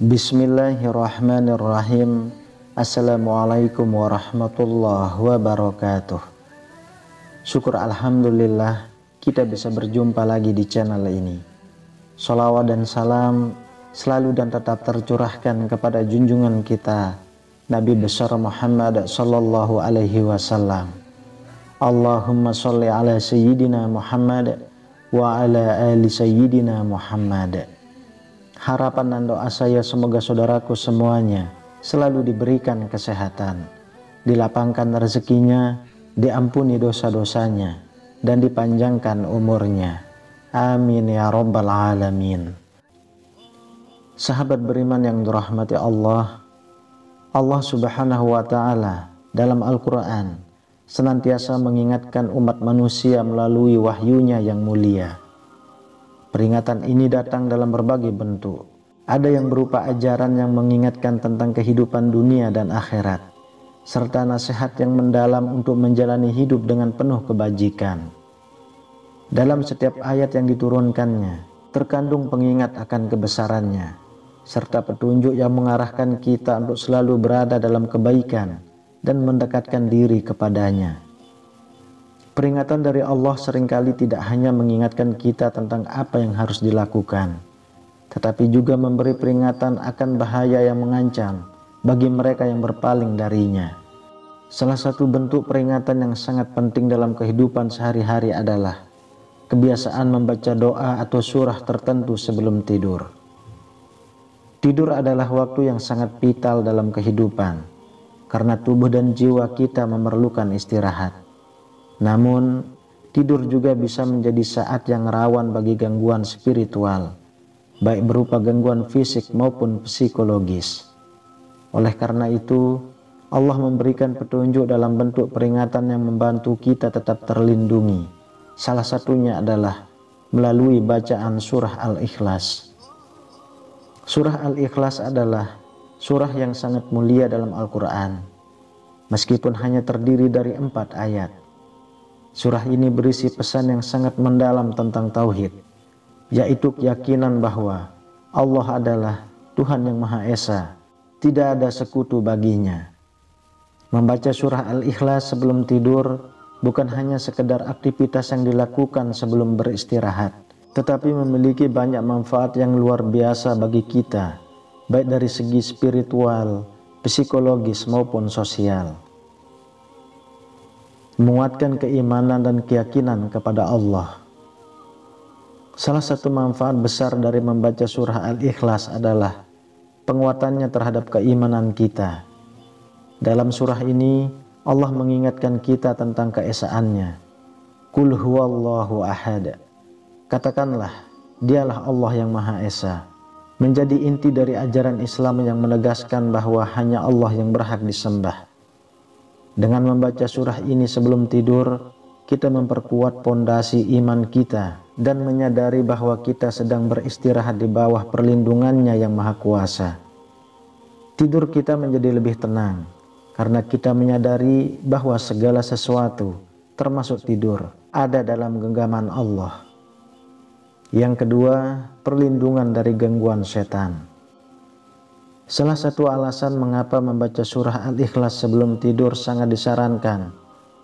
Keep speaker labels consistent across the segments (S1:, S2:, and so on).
S1: Bismillahirrahmanirrahim. Assalamualaikum warahmatullahi wabarakatuh. Syukur alhamdulillah kita bisa berjumpa lagi di channel ini. Shalawat dan salam selalu dan tetap tercurahkan kepada junjungan kita Nabi besar Muhammad sallallahu alaihi wasallam. Allahumma sholli ala sayyidina Muhammad wa ala ali sayyidina Muhammad. Harapan dan doa saya semoga saudaraku semuanya selalu diberikan kesehatan, dilapangkan rezekinya, diampuni dosa-dosanya, dan dipanjangkan umurnya. Amin ya rabbal alamin. Sahabat beriman yang dirahmati Allah, Allah subhanahu wa ta'ala dalam Al-Quran senantiasa mengingatkan umat manusia melalui wahyunya yang mulia. Peringatan ini datang dalam berbagai bentuk. Ada yang berupa ajaran yang mengingatkan tentang kehidupan dunia dan akhirat, serta nasihat yang mendalam untuk menjalani hidup dengan penuh kebajikan. Dalam setiap ayat yang diturunkannya, terkandung pengingat akan kebesarannya, serta petunjuk yang mengarahkan kita untuk selalu berada dalam kebaikan dan mendekatkan diri kepadanya. Peringatan dari Allah seringkali tidak hanya mengingatkan kita tentang apa yang harus dilakukan, tetapi juga memberi peringatan akan bahaya yang mengancam bagi mereka yang berpaling darinya. Salah satu bentuk peringatan yang sangat penting dalam kehidupan sehari-hari adalah kebiasaan membaca doa atau surah tertentu sebelum tidur. Tidur adalah waktu yang sangat vital dalam kehidupan, karena tubuh dan jiwa kita memerlukan istirahat. Namun, tidur juga bisa menjadi saat yang rawan bagi gangguan spiritual, baik berupa gangguan fisik maupun psikologis. Oleh karena itu, Allah memberikan petunjuk dalam bentuk peringatan yang membantu kita tetap terlindungi. Salah satunya adalah melalui bacaan surah Al-Ikhlas. Surah Al-Ikhlas adalah surah yang sangat mulia dalam Al-Quran, meskipun hanya terdiri dari 4 ayat. Surah ini berisi pesan yang sangat mendalam tentang tauhid, yaitu keyakinan bahwa Allah adalah Tuhan yang Maha Esa, tidak ada sekutu baginya. Membaca surah Al-Ikhlas sebelum tidur bukan hanya sekedar aktivitas yang dilakukan sebelum beristirahat, tetapi memiliki banyak manfaat yang luar biasa bagi kita, baik dari segi spiritual, psikologis maupun sosial. Menguatkan keimanan dan keyakinan kepada Allah. Salah satu manfaat besar dari membaca surah Al-Ikhlas adalah penguatannya terhadap keimanan kita. Dalam surah ini, Allah mengingatkan kita tentang keesaannya. Qul huwallahu ahad. Katakanlah, dialah Allah yang Maha Esa. Menjadi inti dari ajaran Islam yang menegaskan bahwa hanya Allah yang berhak disembah. Dengan membaca surah ini sebelum tidur, kita memperkuat pondasi iman kita dan menyadari bahwa kita sedang beristirahat di bawah perlindungannya yang maha kuasa. Tidur kita menjadi lebih tenang, karena kita menyadari bahwa segala sesuatu, termasuk tidur, ada dalam genggaman Allah. Yang kedua, perlindungan dari gangguan setan. Salah satu alasan mengapa membaca surah Al-Ikhlas sebelum tidur sangat disarankan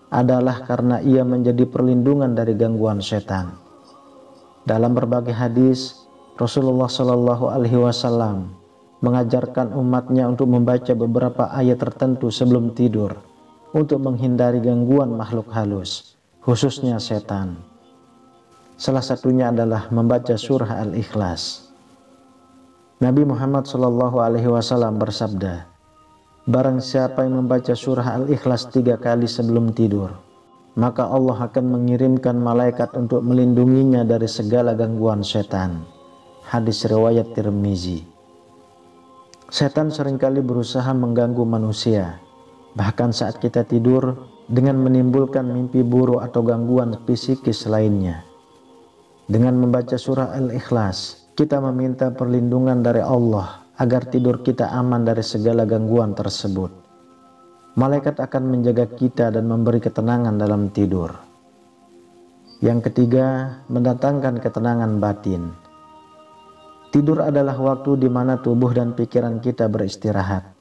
S1: adalah karena ia menjadi perlindungan dari gangguan setan. Dalam berbagai hadis, Rasulullah Shallallahu Alaihi Wasallam mengajarkan umatnya untuk membaca beberapa ayat tertentu sebelum tidur untuk menghindari gangguan makhluk halus, khususnya setan. Salah satunya adalah membaca surah Al-Ikhlas. Nabi Muhammad SAW bersabda, barang siapa yang membaca surah Al-Ikhlas 3 kali sebelum tidur, maka Allah akan mengirimkan malaikat untuk melindunginya dari segala gangguan setan. Hadis riwayat Tirmizi. Setan seringkali berusaha mengganggu manusia, bahkan saat kita tidur, dengan menimbulkan mimpi buruk atau gangguan psikis lainnya. Dengan membaca surah Al-Ikhlas, kita meminta perlindungan dari Allah agar tidur kita aman dari segala gangguan tersebut. Malaikat akan menjaga kita dan memberi ketenangan dalam tidur. Yang ketiga, mendatangkan ketenangan batin. Tidur adalah waktu di mana tubuh dan pikiran kita beristirahat.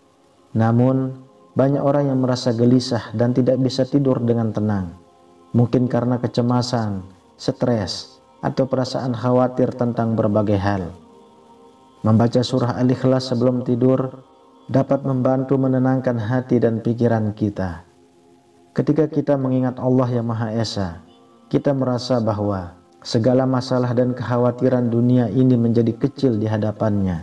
S1: Namun, banyak orang yang merasa gelisah dan tidak bisa tidur dengan tenang. Mungkin karena kecemasan, stres, atau perasaan khawatir tentang berbagai hal. Membaca surah Al-Ikhlas sebelum tidur dapat membantu menenangkan hati dan pikiran kita. Ketika kita mengingat Allah yang Maha Esa, kita merasa bahwa segala masalah dan kekhawatiran dunia ini menjadi kecil di hadapannya.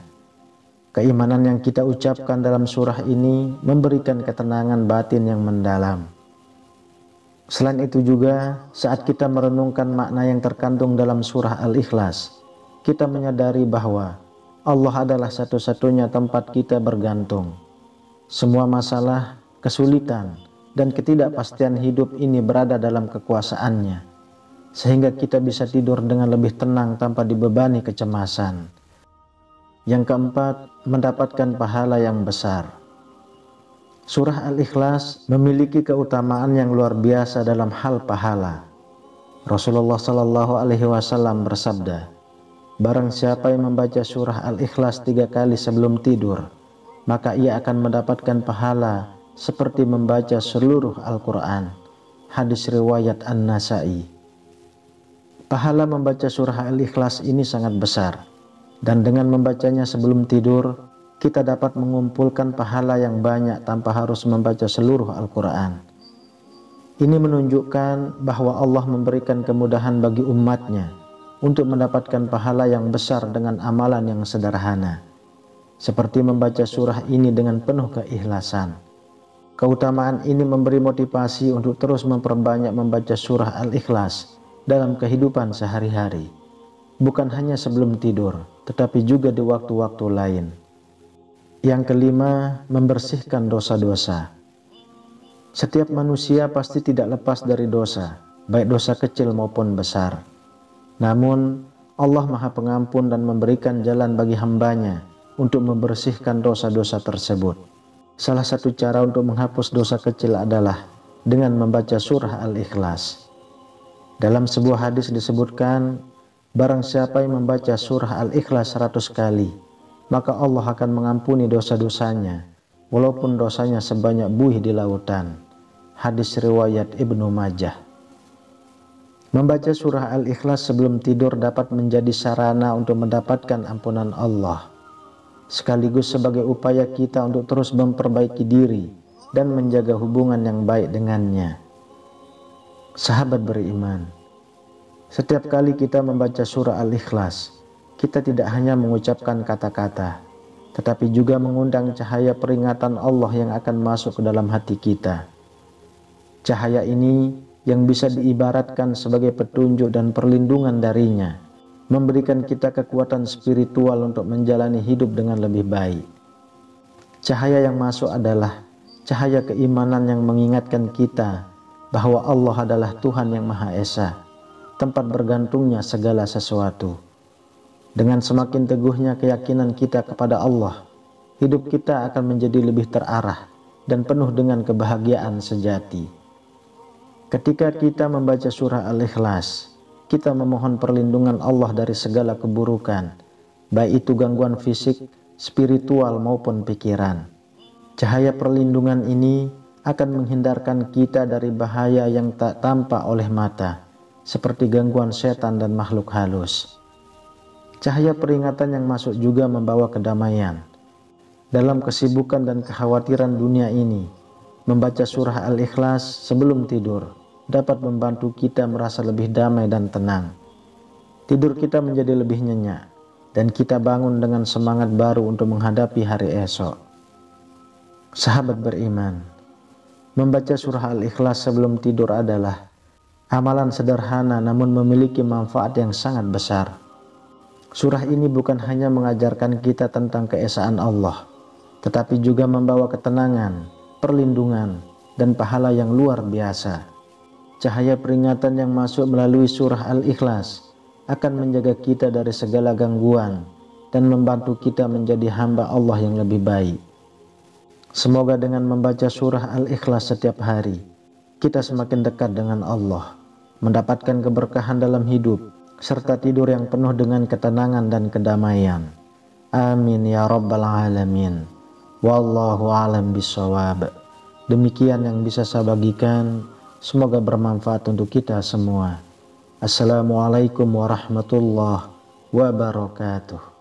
S1: Keimanan yang kita ucapkan dalam surah ini memberikan ketenangan batin yang mendalam. Selain itu juga, saat kita merenungkan makna yang terkandung dalam surah Al-Ikhlas, kita menyadari bahwa Allah adalah satu-satunya tempat kita bergantung. Semua masalah, kesulitan, dan ketidakpastian hidup ini berada dalam kekuasaannya, sehingga kita bisa tidur dengan lebih tenang tanpa dibebani kecemasan. Yang keempat, mendapatkan pahala yang besar. Surah Al-Ikhlas memiliki keutamaan yang luar biasa dalam hal pahala. Rasulullah Shallallahu Alaihi Wasallam bersabda, "Barang siapa yang membaca surah Al-Ikhlas 3 kali sebelum tidur, maka ia akan mendapatkan pahala seperti membaca seluruh Al-Quran." Hadis riwayat An-Nasai. Pahala membaca surah Al-Ikhlas ini sangat besar, dan dengan membacanya sebelum tidur, kita dapat mengumpulkan pahala yang banyak tanpa harus membaca seluruh Al-Quran. Ini menunjukkan bahwa Allah memberikan kemudahan bagi umatnya untuk mendapatkan pahala yang besar dengan amalan yang sederhana, seperti membaca surah ini dengan penuh keikhlasan. Keutamaan ini memberi motivasi untuk terus memperbanyak membaca surah Al-Ikhlas dalam kehidupan sehari-hari, bukan hanya sebelum tidur, tetapi juga di waktu-waktu lain. Yang kelima, membersihkan dosa-dosa. Setiap manusia pasti tidak lepas dari dosa, baik dosa kecil maupun besar. Namun, Allah Maha Pengampun dan memberikan jalan bagi hambanya untuk membersihkan dosa-dosa tersebut. Salah satu cara untuk menghapus dosa kecil adalah dengan membaca surah Al-Ikhlas. Dalam sebuah hadis disebutkan, barang siapa yang membaca surah Al-Ikhlas 100 kali, maka Allah akan mengampuni dosa-dosanya, walaupun dosanya sebanyak buih di lautan. Hadis riwayat Ibnu Majah. Membaca surah Al-Ikhlas sebelum tidur dapat menjadi sarana untuk mendapatkan ampunan Allah, sekaligus sebagai upaya kita untuk terus memperbaiki diri dan menjaga hubungan yang baik dengannya. Sahabat beriman, setiap kali kita membaca surah Al-Ikhlas, kita tidak hanya mengucapkan kata-kata, tetapi juga mengundang cahaya peringatan Allah yang akan masuk ke dalam hati kita. Cahaya ini yang bisa diibaratkan sebagai petunjuk dan perlindungan darinya, memberikan kita kekuatan spiritual untuk menjalani hidup dengan lebih baik. Cahaya yang masuk adalah cahaya keimanan yang mengingatkan kita bahwa Allah adalah Tuhan yang Maha Esa, tempat bergantungnya segala sesuatu. Dengan semakin teguhnya keyakinan kita kepada Allah, hidup kita akan menjadi lebih terarah dan penuh dengan kebahagiaan sejati. Ketika kita membaca surah Al-Ikhlas, kita memohon perlindungan Allah dari segala keburukan, baik itu gangguan fisik, spiritual maupun pikiran. Cahaya perlindungan ini akan menghindarkan kita dari bahaya yang tak tampak oleh mata, seperti gangguan setan dan makhluk halus. Cahaya peringatan yang masuk juga membawa kedamaian. Dalam kesibukan dan kekhawatiran dunia ini, membaca surah Al-Ikhlas sebelum tidur dapat membantu kita merasa lebih damai dan tenang. Tidur kita menjadi lebih nyenyak, dan kita bangun dengan semangat baru untuk menghadapi hari esok. Sahabat beriman, membaca surah Al-Ikhlas sebelum tidur adalah amalan sederhana namun memiliki manfaat yang sangat besar. Surah ini bukan hanya mengajarkan kita tentang keesaan Allah, tetapi juga membawa ketenangan, perlindungan, dan pahala yang luar biasa. Cahaya peringatan yang masuk melalui surah Al-Ikhlas akan menjaga kita dari segala gangguan dan membantu kita menjadi hamba Allah yang lebih baik. Semoga dengan membaca surah Al-Ikhlas setiap hari, kita semakin dekat dengan Allah, mendapatkan keberkahan dalam hidup, serta tidur yang penuh dengan ketenangan dan kedamaian. Amin ya rabbal alamin. Wallahu alam bisawab. Demikian yang bisa saya bagikan, semoga bermanfaat untuk kita semua. Assalamualaikum warahmatullahi wabarakatuh.